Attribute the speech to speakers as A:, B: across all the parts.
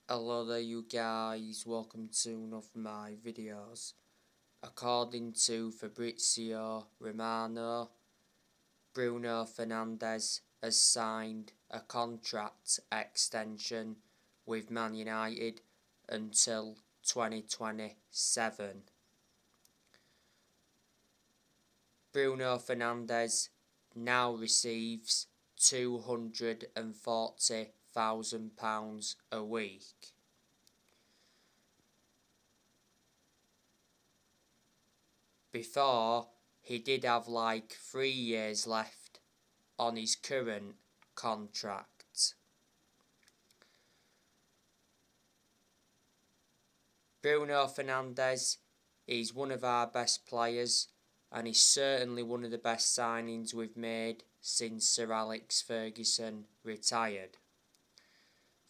A: Hello there you guys, welcome to one of my videos. According to Fabrizio Romano, Bruno Fernandes has signed a contract extension with Man United until 2027. Bruno Fernandes now receives £240,000 a week. Before, he did have like 3 years left on his current contract. Bruno Fernandes is one of our best players, and he's certainly one of the best signings we've made since Sir Alex Ferguson retired.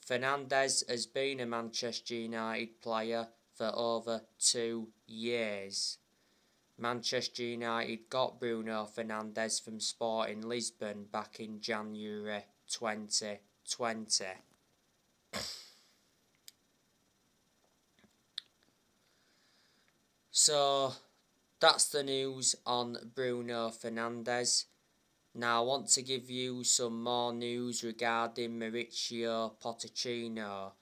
A: Fernandes has been a Manchester United player for over 2 years. Manchester United got Bruno Fernandes from Sporting Lisbon back in January 2020. So that's the news on Bruno Fernandes. Now I want to give you some more news regarding Mauricio Pochettino.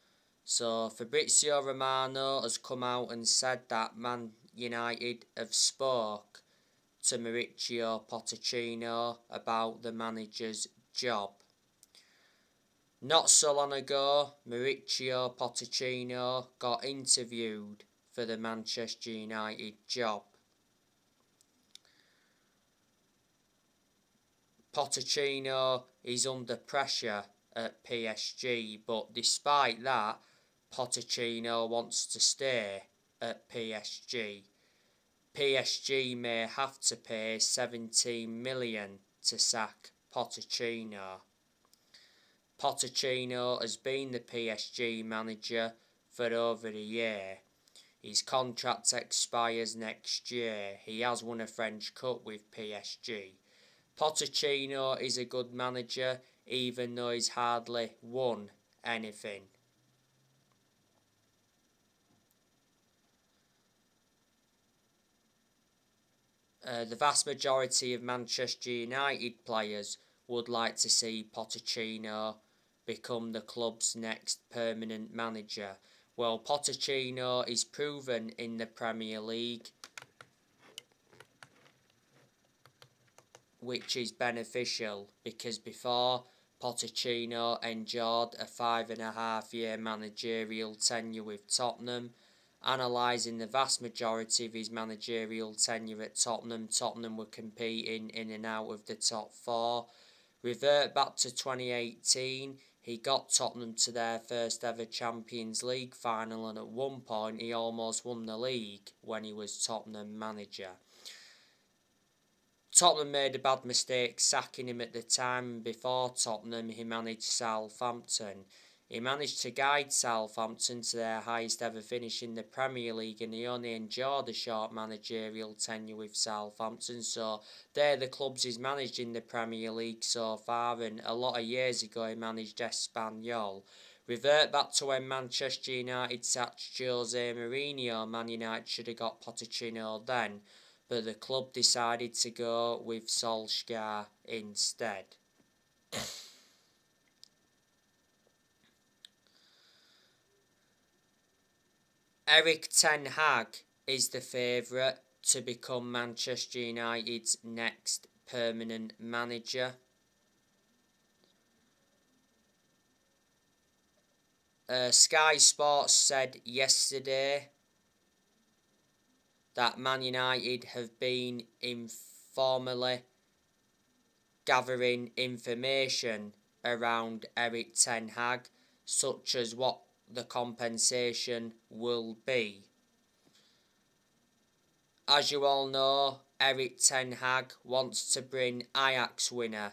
A: So Fabrizio Romano has come out and said that Man United have spoke to Mauricio Pochettino about the manager's job. Not so long ago, Mauricio Pochettino got interviewed for the Manchester United job. Pochettinho is under pressure at PSG, but despite that, Pochettinno wants to stay at PSG. PSG may have to pay 17 million to sack Pochettinno. Pochettinno has been the PSG manager for over a year. His contract expires next year. He has won a French Cup with PSG. Pochettinno is a good manager, even though he's hardly won anything. The vast majority of Manchester United players would like to see Pochettinno become the club's next permanent manager. Well, Pochettinno is proven in the Premier League, which is beneficial because before, Pochettinno endured a 5.5-year managerial tenure with Tottenham. Analysing the vast majority of his managerial tenure at Tottenham, Tottenham were competing in and out of the top 4. Revert back to 2018, he got Tottenham to their first ever Champions League final, and at one point he almost won the league when he was Tottenham manager. Tottenham made a bad mistake sacking him at the time. Before Tottenham, he managed Southampton. He managed to guide Southampton to their highest ever finish in the Premier League, and he only endured a short managerial tenure with Southampton. So they're the clubs he's managed in the Premier League so far, and a lot of years ago he managed Espanyol. Revert back to when Manchester United sacked Jose Mourinho. Man United should have got Pochettinno then, but the club decided to go with Solskjaer instead. Erik ten Hag is the favourite to become Manchester United's next permanent manager. Sky Sports said yesterday that Man United have been informally gathering information around Erik ten Hag, such as what the compensation will be. As you all know, Erik ten Hag wants to bring Ajax winner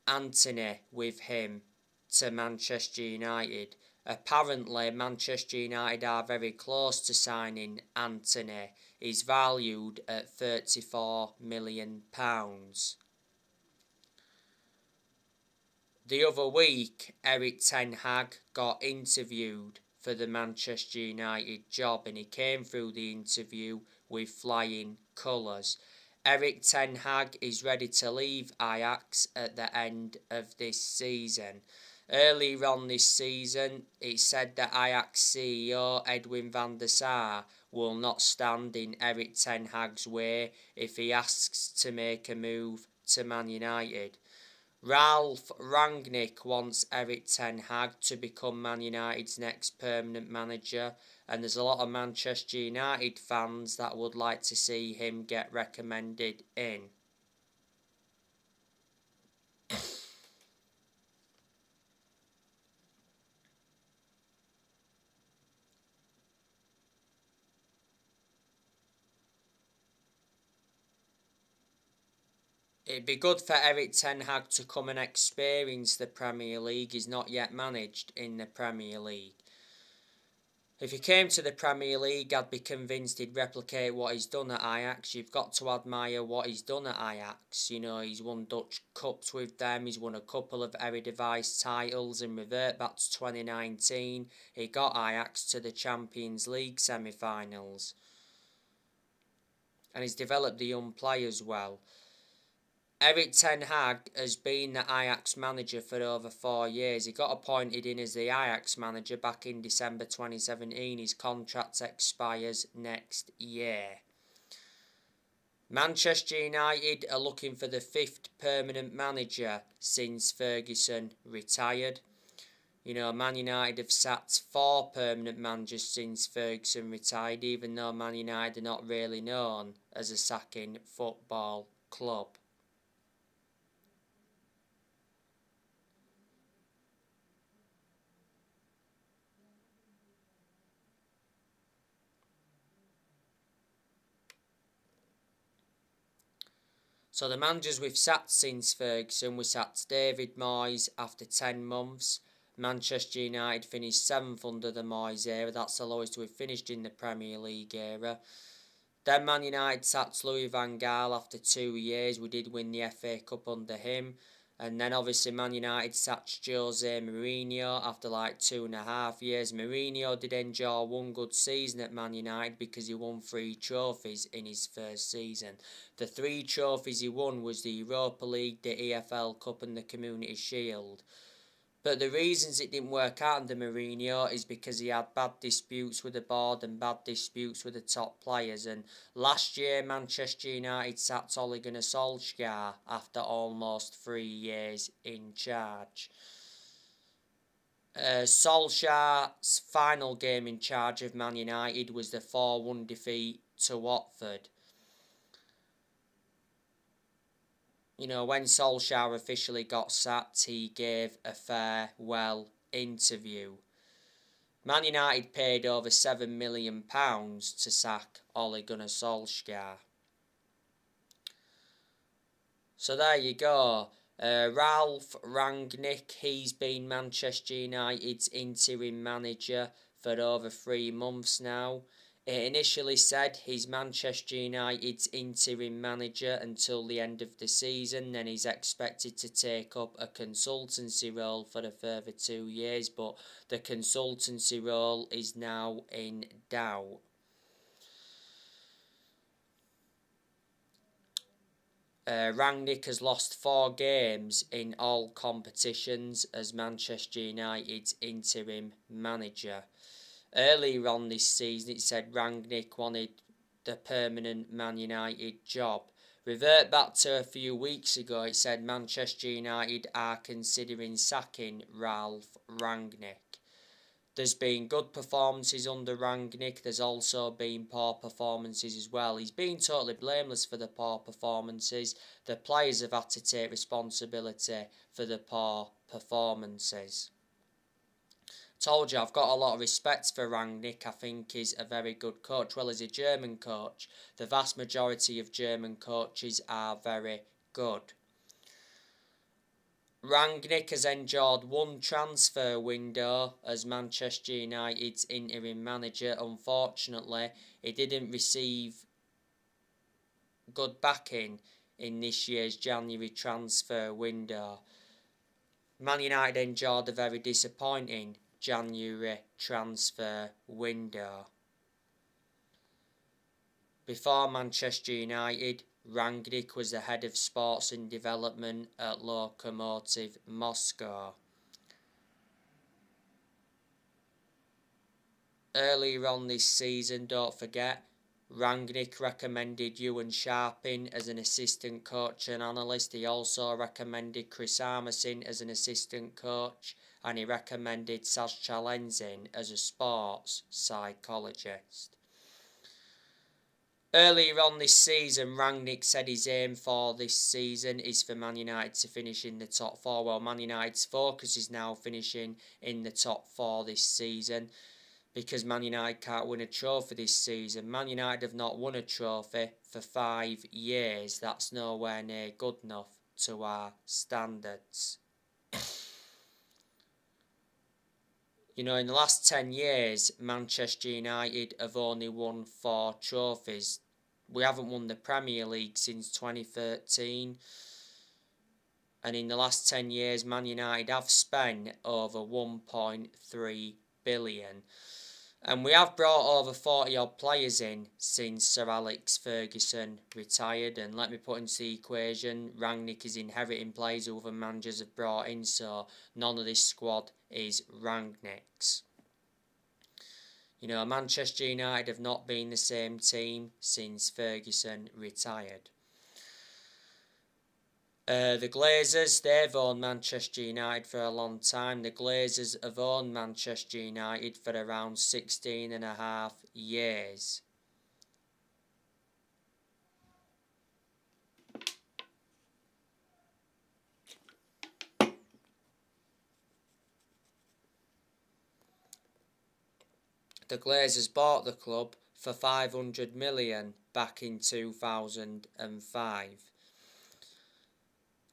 A: Antony with him to Manchester United. Apparently, Manchester United are very close to signing Antony. He's valued at £34 million. The other week, Erik ten Hag got interviewed for the Manchester United job, and he came through the interview with flying colours. Erik ten Hag is ready to leave Ajax at the end of this season. Earlier on this season, it said that Ajax CEO Edwin van der Sar will not stand in Erik ten Hag's way if he asks to make a move to Man United. Ralf Rangnick wants Erik ten Hag to become Man United's next permanent manager, and there's a lot of Manchester United fans that would like to see him get recommended in. It'd be good for Erik ten Hag to come and experience the Premier League. He's not yet managed in the Premier League. If he came to the Premier League, I'd be convinced he'd replicate what he's done at Ajax. You've got to admire what he's done at Ajax. You know, he's won Dutch Cups with them. He's won a couple of Eredivisie titles, and revert back to 2019. He got Ajax to the Champions League semi-finals. And he's developed the young players well. Erik ten Hag has been the Ajax manager for over 4 years. He got appointed in as the Ajax manager back in December 2017. His contract expires next year. Manchester United are looking for the 5th permanent manager since Ferguson retired. You know, Man United have sacked 4 permanent managers since Ferguson retired, even though Man United are not really known as a sacking football club. So the managers we've sacked since Ferguson, we sacked David Moyes after 10 months. Manchester United finished 7th under the Moyes era. That's the lowest we've finished in the Premier League era. Then Man United sacked Louis van Gaal after 2 years. We did win the FA Cup under him. And then obviously Man United sacked Jose Mourinho after like 2.5 years. Mourinho did enjoy one good season at Man United because he won 3 trophies in his first season. The 3 trophies he won was the Europa League, the EFL Cup and the Community Shield. But the reasons it didn't work out under Mourinho is because he had bad disputes with the board and bad disputes with the top players. And last year, Manchester United sacked Ole Gunnar Solskjaer after almost 3 years in charge. Solskjaer's final game in charge of Man United was the 4-1 defeat to Watford. You know, when Solskjaer officially got sacked, he gave a farewell interview. Man United paid over £7 million to sack Ole Gunnar Solskjaer. So there you go. Ralf Rangnick, he's been Manchester United's interim manager for over 3 months now. It initially said he's Manchester United's interim manager until the end of the season, then he's expected to take up a consultancy role for a further 2 years, but the consultancy role is now in doubt. Rangnick has lost 4 games in all competitions as Manchester United's interim manager. Earlier on this season, it said Rangnick wanted the permanent Man United job. Revert back to a few weeks ago, it said Manchester United are considering sacking Ralf Rangnick. There's been good performances under Rangnick. There's also been poor performances as well. He's been totally blameless for the poor performances. The players have had to take responsibility for the poor performances. Told you, I've got a lot of respect for Rangnick. I think he's a very good coach. Well, he's a German coach. The vast majority of German coaches are very good. Rangnick has endured 1 transfer window as Manchester United's interim manager. Unfortunately, he didn't receive good backing in this year's January transfer window. Man United endured a very disappointing January transfer window. Before Manchester United, Rangnick was the head of sports and development at Lokomotiv Moscow. Earlier on this season, don't forget, Rangnick recommended Ewan Sharping as an assistant coach and analyst. He also recommended Chris Armisen as an assistant coach, and he recommended Saz Chalenzin as a sports psychologist. Earlier on this season, Rangnick said his aim for this season is for Man United to finish in the top four. Well, Man United's focus is now finishing in the top four this season, because Man United can't win a trophy this season. Man United have not won a trophy for 5 years. That's nowhere near good enough to our standards. You know, in the last 10 years, Manchester United have only won 4 trophies. We haven't won the Premier League since 2013. And in the last 10 years, Man United have spent over 1.3 billion. And we have brought over 40-odd players in since Sir Alex Ferguson retired. And let me put into the equation, Rangnick is inheriting players who other managers have brought in, so none of this squad is Rangnick's. You know, Manchester United have not been the same team since Ferguson retired. The Glazers, they've owned Manchester United for a long time. The Glazers have owned Manchester United for around 16.5 years. The Glazers bought the club for 500 million back in 2005.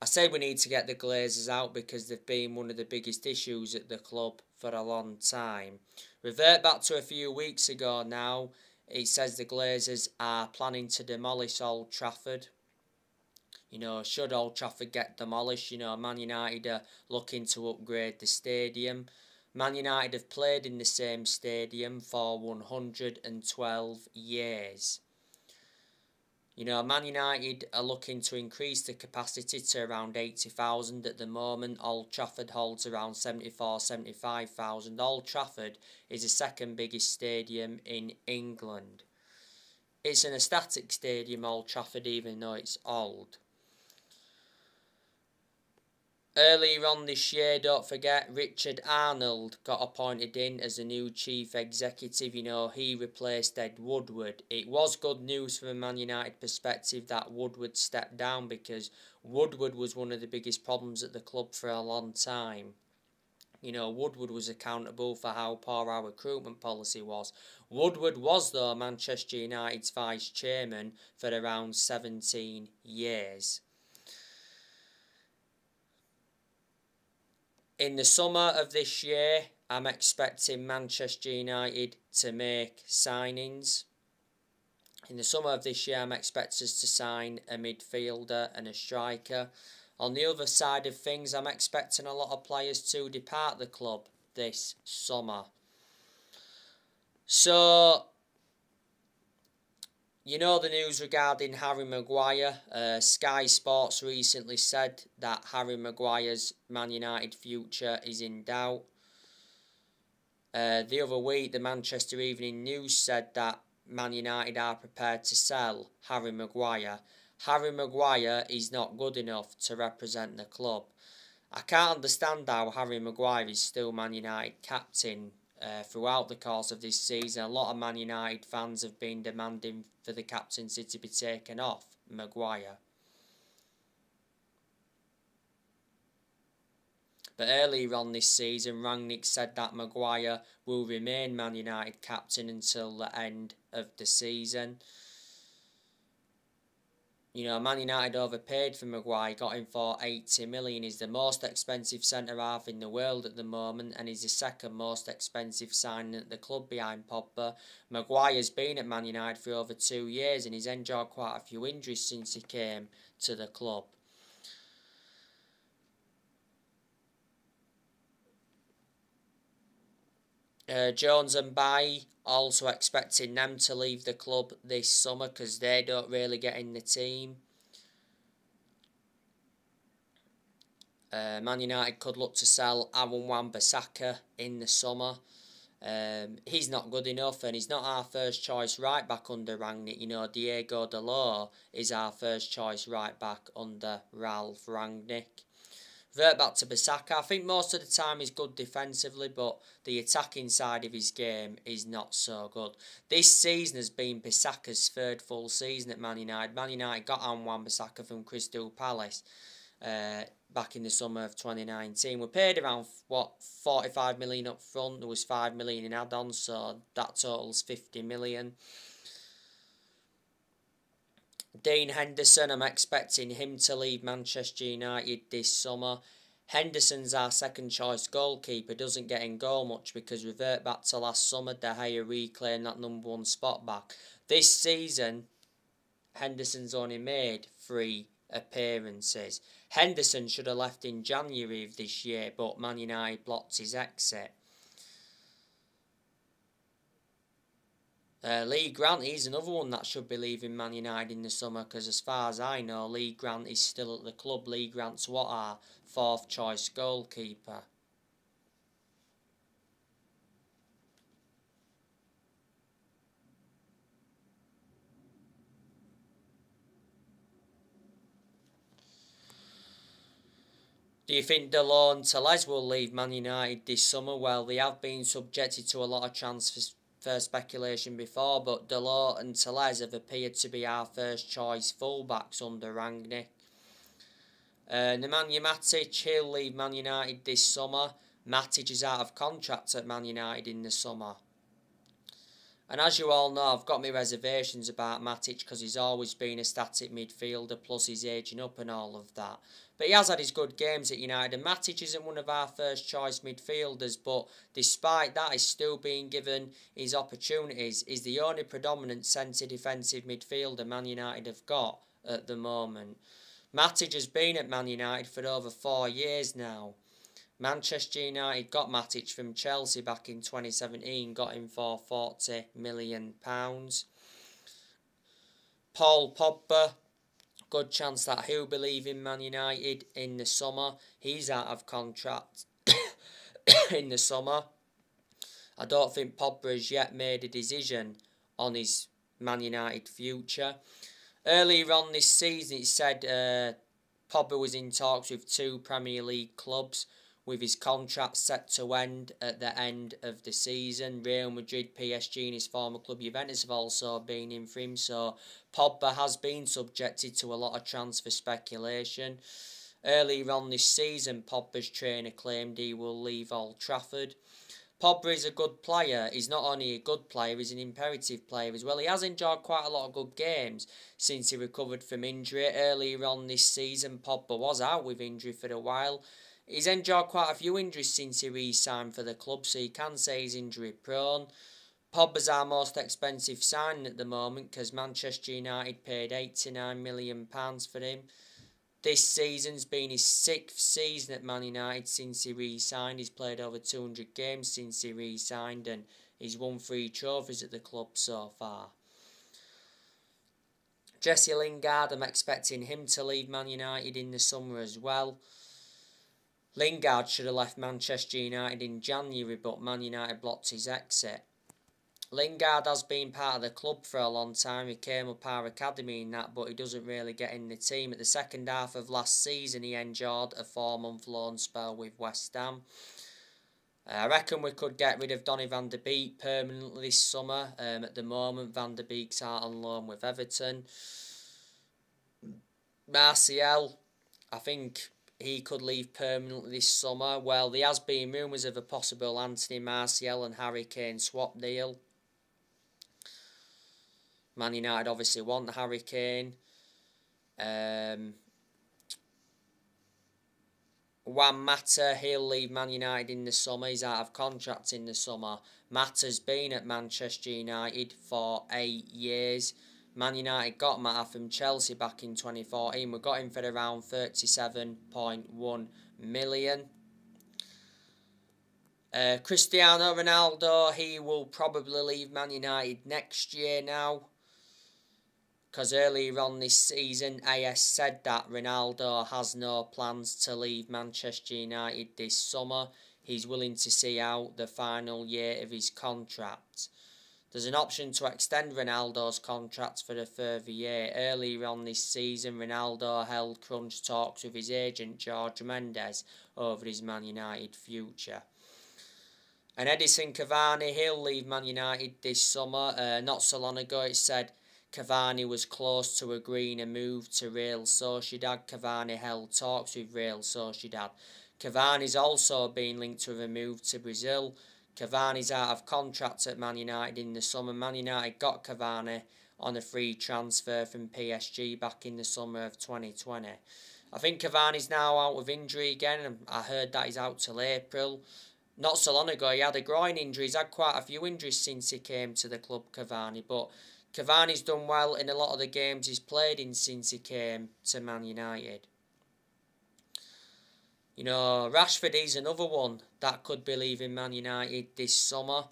A: I say we need to get the Glazers out because they've been one of the biggest issues at the club for a long time. Revert back to a few weeks ago now. It says the Glazers are planning to demolish Old Trafford. You know, should Old Trafford get demolished, you know, Man United are looking to upgrade the stadium. Man United have played in the same stadium for 112 years. You know, Man United are looking to increase the capacity to around 80,000 at the moment. Old Trafford holds around 75,000. Old Trafford is the second biggest stadium in England. It's an ecstatic stadium, Old Trafford, even though it's old. Earlier on this year, don't forget, Richard Arnold got appointed in as the new chief executive. You know, he replaced Ed Woodward. It was good news from a Man United perspective that Woodward stepped down, because Woodward was one of the biggest problems at the club for a long time. You know, Woodward was accountable for how poor our recruitment policy was. Woodward was, though, Manchester United's vice chairman for around 17 years. In the summer of this year, I'm expecting Manchester United to make signings. In the summer of this year, I'm expecting us to sign a midfielder and a striker. On the other side of things, I'm expecting a lot of players to depart the club this summer. So, you know the news regarding Harry Maguire. Sky Sports recently said that Harry Maguire's Man United future is in doubt. The other week, the Manchester Evening News said that Man United are prepared to sell Harry Maguire. Harry Maguire is not good enough to represent the club. I can't understand how Harry Maguire is still Man United captain. Throughout the course of this season, a lot of Man United fans have been demanding for the captaincy to be taken off Maguire. But earlier on this season, Rangnick said that Maguire will remain Man United captain until the end of the season. You know, Man United overpaid for Maguire, got him for 80 million. He's the most expensive centre-half in the world at the moment, and he's the second most expensive signing at the club behind Pogba. Maguire's been at Man United for over 2 years, and he's endured quite a few injuries since he came to the club. Jones and Bailly, also expecting them to leave the club this summer because they don't really get in the team. Man United could look to sell Aaron Wan-Bissaka in the summer. He's not good enough, and he's not our first choice right back under Rangnick. You know, Diego Dalot is our first choice right back under Ralph Rangnick. Revert back to Bissaka. I think most of the time he's good defensively, but the attacking side of his game is not so good. This season has been Bissaka's third full season at Man United. Man United got on Wan-Bissaka from Crystal Palace back in the summer of 2019. We paid around, 45 million up front. There was 5 million in add-ons, so that totals 50 million. Dean Henderson, I'm expecting him to leave Manchester United this summer. Henderson's our second choice goalkeeper, doesn't get in goal much because revert back to last summer, De Gea reclaimed that number 1 spot back. This season, Henderson's only made 3 appearances. Henderson should have left in January of this year, but Man United blocked his exit. Lee Grant, he's another one that should be leaving Man United in the summer because as far as I know, Lee Grant is still at the club. Lee Grant's what, our 4th choice goalkeeper. Do you think Dalot and Telles will leave Man United this summer? Well, they have been subjected to a lot of transfer speculation before, but Dalot and Telles have appeared to be our first choice fullbacks under Rangnick. Nemanja Matic, he'll leave Man United this summer. Matic is out of contract at Man United in the summer. And as you all know, I've got my reservations about Matic because he's always been a static midfielder, plus he's ageing up and all of that. But he has had his good games at United, and Matic isn't one of our first choice midfielders, but despite that, he's still being given his opportunities. He's the only predominant centre defensive midfielder Man United have got at the moment. Matic has been at Man United for over 4 years now. Manchester United got Matic from Chelsea back in 2017, got him for £40 million. Paul Pogba, good chance that he'll be leaving Man United in the summer. He's out of contract in the summer. I don't think Pogba has yet made a decision on his Man United future. Earlier on this season, it said Pogba was in talks with 2 Premier League clubs, with his contract set to end at the end of the season. Real Madrid, PSG and his former club Juventus have also been in for him, so Pogba has been subjected to a lot of transfer speculation. Earlier on this season, Pogba's trainer claimed he will leave Old Trafford. Pogba is a good player. He's not only a good player, he's an imperative player as well. He has enjoyed quite a lot of good games since he recovered from injury. Earlier on this season, Pogba was out with injury for a while. He's enjoyed quite a few injuries since he re-signed for the club, so you can say he's injury prone. Pogba's our most expensive signing at the moment because Manchester United paid £89 million for him. This season's been his 6th season at Man United since he re-signed. He's played over 200 games since he re-signed and he's won 3 trophies at the club so far. Jesse Lingard, I'm expecting him to leave Man United in the summer as well. Lingard should have left Manchester United in January, but Man United blocked his exit. Lingard has been part of the club for a long time. He came up our academy in that, but he doesn't really get in the team. At the second half of last season, he endured a 4-month loan spell with West Ham. I reckon we could get rid of Donny van der Beek permanently this summer. At the moment, Van der Beek's out on loan with Everton. Martial, I think he could leave permanently this summer. Well, there has been rumours of a possible Anthony Martial and Harry Kane swap deal. Man United obviously want Harry Kane. Juan Mata, he'll leave Man United in the summer. He's out of contract in the summer. Mata's been at Manchester United for 8 years. Man United got Mata from Chelsea back in 2014. We got him for around 37.1 million. Cristiano Ronaldo, he will probably leave Man United next year now. Because earlier on this season, AS said that Ronaldo has no plans to leave Manchester United this summer. He's willing to see out the final year of his contract. There's an option to extend Ronaldo's contract for a further year. Earlier on this season, Ronaldo held crunch talks with his agent Jorge Mendes over his Man United future. And Edison Cavani, he'll leave Man United this summer. Not so long ago it said Cavani was close to agreeing a move to Real Sociedad. Cavani held talks with Real Sociedad. Cavani's also been linked with a move to Brazil. Cavani's out of contract at Man United in the summer. Man United got Cavani on a free transfer from PSG back in the summer of 2020. I think Cavani's now out with injury again, and I heard that he's out till April. Not so long ago he had a groin injury. He's had quite a few injuries since he came to the club, Cavani. But Cavani's done well in a lot of the games he's played in since he came to Man United. You know, Rashford is another one that could be leaving Man United this summer.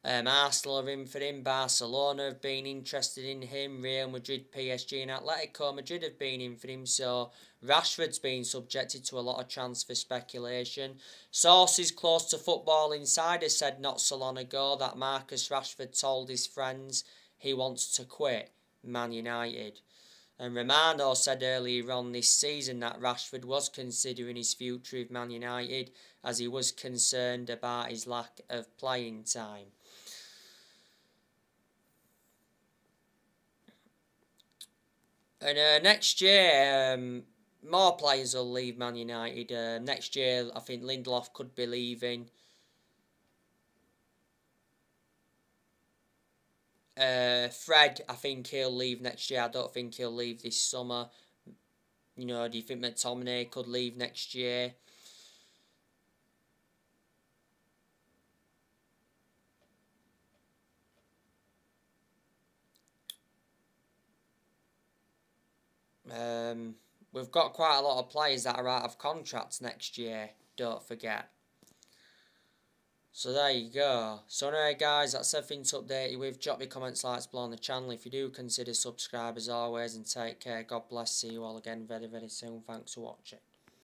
A: Arsenal are in for him. Barcelona have been interested in him. Real Madrid, PSG and Atletico Madrid have been in for him. So Rashford's been subjected to a lot of transfer speculation. Sources close to Football Insider said not so long ago that Marcus Rashford told his friends he wants to quit Man United. And Romano said earlier on this season that Rashford was considering his future with Man United as he was concerned about his lack of playing time. And next year, more players will leave Man United. Next year, I think Lindelof could be leaving. Fred, I think he'll leave next year. I don't think he'll leave this summer. You know, do you think McTominay could leave next year? We've got quite a lot of players that are out of contracts next year, don't forget. So there you go. So anyway guys, that's everything to update you with. Drop your comments, likes below on the channel. If you do, consider subscribe as always, and take care. God bless. See you all again very, very soon. Thanks for watching.